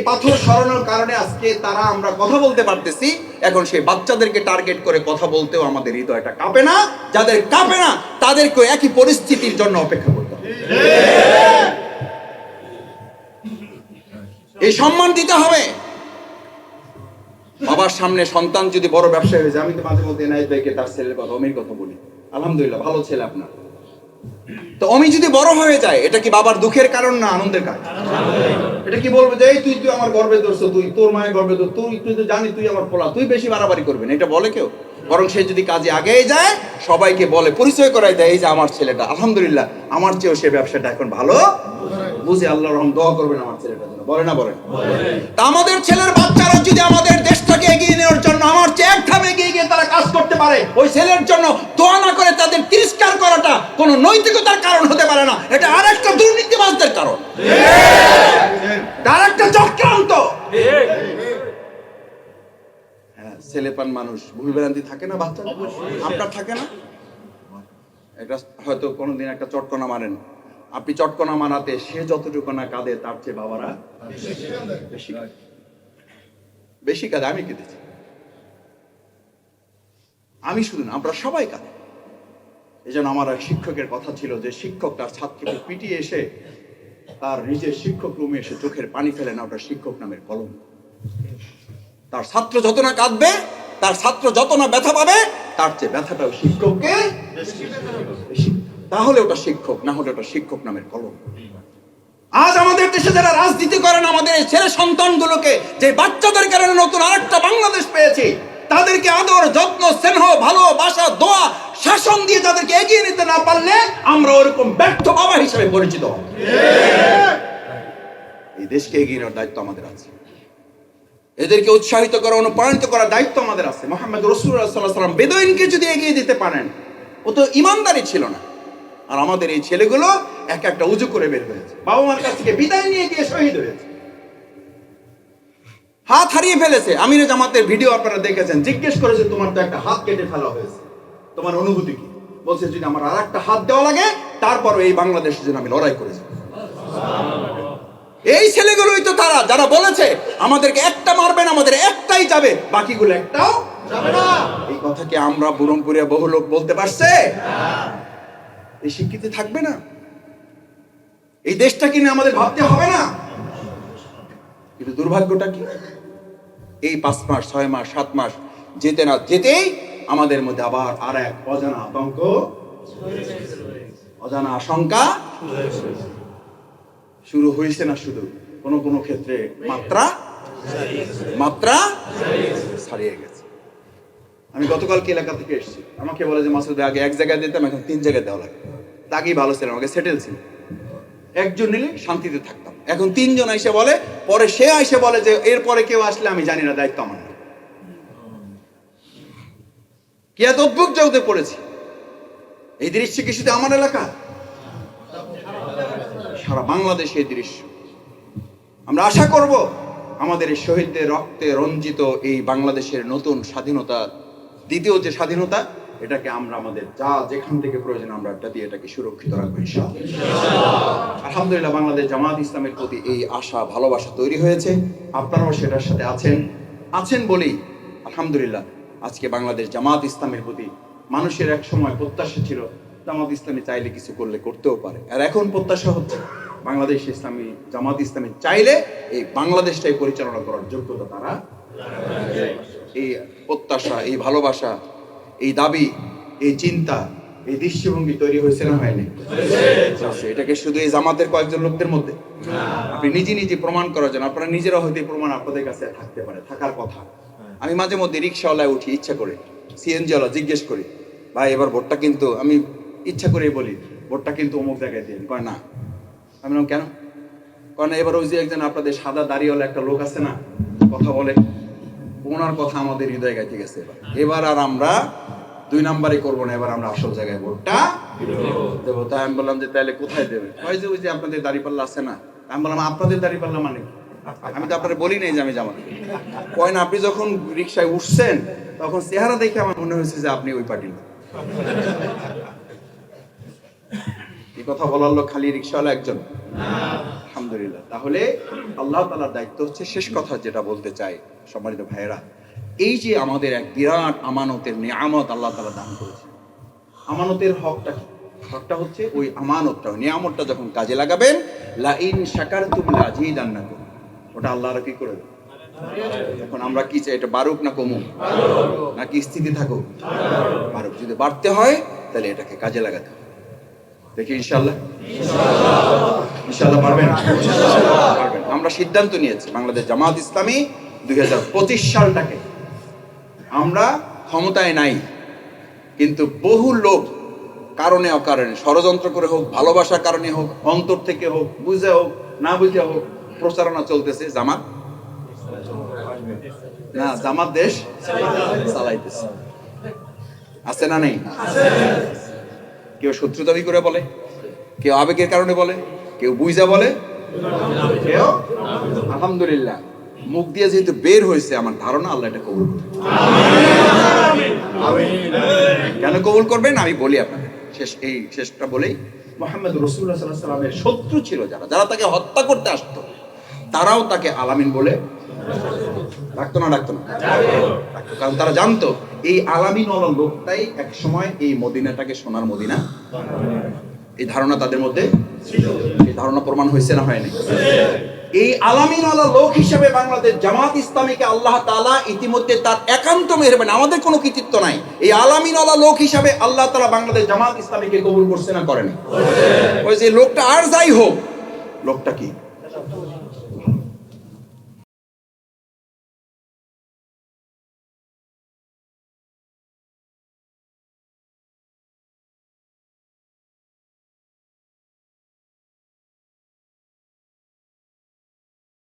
পাথর সরানোর কারণে আজকে তারা আমরা কথা বলতে পারতেছি। এখন সেই বাচ্চাদেরকে টার্গেট করে কথা বলতেও আমাদের হৃদয়টা কাঁপে না। যাদের কাঁপে না তাদেরকে একই পরিস্থিতির জন্য অপেক্ষা করতে হবে। এই সম্মান দিতে হবে। বাবার সামনে সন্তান যদি বড় ব্যবসায়ী হয়ে যায়, আমি তো মাঝে মধ্যে এনায়েত ভাইকে তার ছেলের কথা, অমির কথা বলি, আলহামদুলিল্লাহ ভালো ছেলে আপনার। তো অমি যদি বড় হয়ে যায়, এটা কি বাবার দুঃখের কারণ না আনন্দের কারণ? এটা কি বলবে যে এই তুই আমার গর্বে ধরছো, তুই তোর মায়ের গর্বে ধর, তুই তো জানি তুই আমার পোলা, তুই বেশি বাড়াবাড়ি করবেন, এটা বলে কেউ? বরং সে যদি কাজে আগেই যায়, সবাইকে বলে, পরিচয় করাই দেয়, এই যে আমার ছেলেটা আলহামদুলিল্লাহ আমার চেয়েও সে ব্যবসাটা এখন ভালো বুঝে, আল্লাহর রহম, দোয়া করবেন আমার ছেলেটার জন্য, বলে না বলেন? তা আমাদের ছেলের বাচ্চারা যদি আমাদের দেশটাকে এগিয়ে নেওয়ার জন্য আমার চেয়ে এক ধাপ এগিয়ে গিয়ে তারা কাজ করতে পারে, ওই ছেলের জন্য দোয়া না করে তাদের তিরস্কার করাটা কোনো নৈতিকতার কারণ হতে পারে না। এটা আরেকটা দুর্নীতিবাজদের কারণ, আরেকটা চক্রান্ত। হ্যাঁ, ছেলেপান মানুষ, ভুল ভ্রান্তি থাকে না বাচ্চা, আপনার থাকে না? এটা হয়তো কোনোদিন একটা চটকনা মারেন, আপনি চটকনা মারাতে সে যতটুকু না কাঁদে তার চেয়ে বাবারা বেশি কাঁদে। আমি কেঁদেছি, আমি শুধু না, আমরা সবাই কাঁদে। এই জন্য আমার এক শিক্ষকের কথা ছিল যে শিক্ষক তার ছাত্রকে পিটিয়ে এসে তার নিজের শিক্ষক রুমে এসে চোখের পানি ফেলে না, ওটা শিক্ষক নামের কলঙ্ক। তার ছাত্র যত না কাঁদবে, তার ছাত্র যত না ব্যথা পাবে, তার চেয়ে ব্যথাটাও শিক্ষককে বেশি, তাহলে ওটা শিক্ষক, না হলে ওটা শিক্ষক নামের কলঙ্ক। আজ আমাদের দেশে যারা রাজনীতি করেন, আমাদের এই ছেলে সন্তানগুলোকে, যে বাচ্চাদের কারণে নতুন আরেকটা বাংলাদেশ পেয়েছি, তাদেরকে আদর, যত্ন, স্নেহ, ভালোবাসা, দোয়া, শাসন দিয়ে তাদেরকে এগিয়ে নিতে না পারলে আমরা ওরকম ব্যর্থ বাবা হিসেবে পরিচিত হব। এই দেশকে এগিয়ে নেওয়ার দায়িত্ব আমাদের আছে, এদেরকে উৎসাহিত করা, অনুপ্রাণিত করার দায়িত্ব আমাদের আছে। মুহাম্মদ রাসূলুল্লাহ সাল্লাল্লাহু আলাইহি ওয়াসাল্লাম বেদুইনকে যদি এগিয়ে দিতে পারেন, ও তো ইমানদারি ছিল না। আর আমাদের এই ছেলেগুলো এক একটা উজু করে বের হয়েছে, বাবা মার কাছ থেকে বিদায় নিয়ে গিয়ে শহীদ হয়েছে, হাত হারিয়ে ফেলেছে। আমিরে জামাতের ভিডিও আপনারা দেখেছেন, জিজ্ঞেস করেছে তোমার তো একটা হাত কেটে ফেলা হয়েছে, তোমার অনুভূতি কি? বলছে যদি আমার আর একটা হাত দেওয়া লাগে, তারপর এই বাংলাদেশের জন্য আমি লড়াই করেছি। এই ছেলেগুলোই তো তারা যারা বলেছে আমাদেরকে একটা মারবেন, আমাদের একটাই যাবে, বাকিগুলো একটাও যাবে না। এই কথা কি আমরা বুরমপুরে বহু লোক বলতে পারছে? এই স্বীকৃতি থাকবে না? এই দেশটা কিনে আমাদের ভাবতে হবে না? কিন্তু দুর্ভাগ্যটা কি, এই 5 মাস 6 মাস 7 মাস যেতে না যেতেই আমাদের মধ্যে আবার আর এক অজানা আতঙ্ক, অজানা আশঙ্কা শুরু হয়েছে। না শুধু কোন কোন ক্ষেত্রে মাত্রা ছাড়িয়ে গেছে। আমি গতকালকে এলাকা থেকে এসেছি, আমাকে বলে যে মাসুদ আগে এক জায়গায় দিতাম, এখন 3 জায়গায় দেওয়া লাগে। আগেই ভালো ছিলাম, আমাকে সেটেল ছিল, একজন নিলে শান্তিতে থাকতাম। এখন 3 জন এসে বলে, পরে সে এসে বলে যে এরপরে কেউ আসলে আমি জানি না, দায়িত্ব আমার না। কি এত অদ্ভুত জগতে পড়েছি। এই দৃশ্য কি শুধু আমার এলাকা? সারা বাংলাদেশে এই দৃশ্য। আমরা আশা করব আমাদের এই শহীদদের রক্তে রঞ্জিত এই বাংলাদেশের নতুন স্বাধীনতা, দ্বিতীয় যে স্বাধীনতা, এটাকে আমরা আমাদের যা যেখান থেকে প্রয়োজন আমরা এটা দিয়ে এটাকে সুরক্ষিত রাখবো ইনশাআল্লাহ। আলহামদুলিল্লাহ, বাংলাদেশ জামাত ইসলামের প্রতি এই আশা ভালোবাসা তৈরি হয়েছে, আপনারাও সেটার সাথে আছেন বলেই আলহামদুলিল্লাহ আজকে বাংলাদেশ জামাত ইসলামের প্রতি মানুষের এক সময় প্রত্যাশা ছিল জামাত ইসলামী চাইলে কিছু করলে করতেও পারে, আর এখন প্রত্যাশা হচ্ছে বাংলাদেশ ইসলামী জামাত ইসলামী চাইলে এই বাংলাদেশটাই পরিচালনা করার যোগ্যতা তারা। এই প্রত্যাশা, এই ভালোবাসা, এই দাবি, এই চিন্তা, এই দৃষ্টিভঙ্গি তৈরি হয়েছে না হয়নি? এটাকে শুধু এই জামাতের কয়েকজন লোকদের মধ্যে আপনি নিজে প্রমাণ করার জন্য, আপনারা নিজেরা হয়তো প্রমাণ আপনাদের কাছে থাকতে পারে, থাকার কথা। আমি মাঝে মধ্যে রিক্সাওয়ালায় উঠি, ইচ্ছা করে সিএনজিওয়ালা জিজ্ঞেস করি, ভাই এবার ভোটটা কিন্তু, আমি ইচ্ছা করেই বলি ভোটটা কিন্তু অমুক জায়গায় দিন। কয় না। আমি বললাম কেন? কয় না, এবার ওই যে একজন আপনাদের সাদা দাড়িওয়ালা একটা লোক আছে না, কথা বলে, ওনার কথা আমাদের হৃদয় গাইতে গেছে। এবার আর আমরা 2 নাম্বারই করবো না, এবার আমরা আসল জায়গায় ভোটটা দেবো। তাই আমি বললাম যে তাহলে কোথায় দেবে? কয় যে ওই যে আপনাদের দাড়িপাল্লা আছে না। আমি বললাম আপনাদের দাড়িপাল্লা মানে কি? আমি তো আপনারা বলি নাই যে আমি জামাত। কয় না, আপনি যখন রিক্সায় উঠছেন তখন চেহারা দেখে আমার মনে হয়েছে যে আপনি ওই পার্টির। এই কথা বলার লোক খালি রিক্সাওয়ালা একজন? আলহামদুলিল্লাহ। তাহলে আল্লাহ তাআলার দায়িত্ব হচ্ছে, শেষ কথা যেটা বলতে চাই সম্মানিত ভাইয়েরা, এই যে আমাদের এক বিরাট আমানতের নিয়ামত আল্লাহ তাআলা দান করেছেন। আমানতের হকটা কি? হকটা হচ্ছে ওই আমানতটা, ওই নিয়ামতটা যখন কাজে লাগাবেন, লা ইন শাকারতুম লা আযীদান্নাকুম, ওটা আল্লাহর কি করে দেবে। এখন আমরা কি চাই, এটা বাড়ুক না কমুক, নাকি স্থিতি থাকুক? বাড়ুক। যদি বাড়তে হয় তাহলে এটাকে কাজে লাগাতে হবে। দেখি ইনশাআল্লাহ, ইনশাআল্লাহ পারবেন। আমরা সিদ্ধান্ত নিয়েছি বাংলাদেশ জামাত ইসলামী 2025 সালটাকে, আমরা ক্ষমতায় নাই কিন্তু বহু লোক কারণে অকারণে, ষড়যন্ত্র করে হোক, ভালোবাসার কারণে হোক, অন্তর থেকে হোক, বুঝে হোক না বুঝে হোক, প্রচারণা চলতেছে জামাত না, জামাত দেশ চালাইতেছে। আছে না নেই? কেউ শত্রু দাবি করে বলে, কেউ আবেগের কারণে বলে, কেউ বুঝা বলে, কেউ আলহামদুলিল্লাহ মুখ দিয়ে যেহেতু বের হয়েছে, আমার ধারণা আল্লাহ এটা কবুল করবে। কেন কবুল করবেন আমি বলি আপনাদের, শেষটা বলেই, মুহাম্মদ রাসূলুল্লাহ সাল্লাল্লাহু আলাইহি ওয়াসাল্লামের শত্রু ছিল যারা তাকে হত্যা করতে আসতো, তারাও তাকে আলামিন বলে ডাকতো না? ডাকতো। কারণ তারা জানতো এই আলামিন ওয়ালা লোকটাই এক সময় এই মদিনাটাকে সোনার মদিনা, এই ধারণা তাদের মধ্যে ছিল। এই ধারণা প্রমাণ হয়েছে না হয়নি? এই আলামিন ওয়ালা লোক হিসেবে বাংলাদেশ জামাত ইসলামীকে আল্লাহ তাআলা ইতিমধ্যে তার একান্ত মেহেরবানি, আমাদের কোনো কৃতিত্ব নাই, এই আলামিন ওয়ালা লোক হিসেবে আল্লাহ তাআলা বাংলাদেশ জামাত ইসলামীকে কবুল করছে না করেনি? ওই যে লোকটা আর যাই হোক, লোকটা কি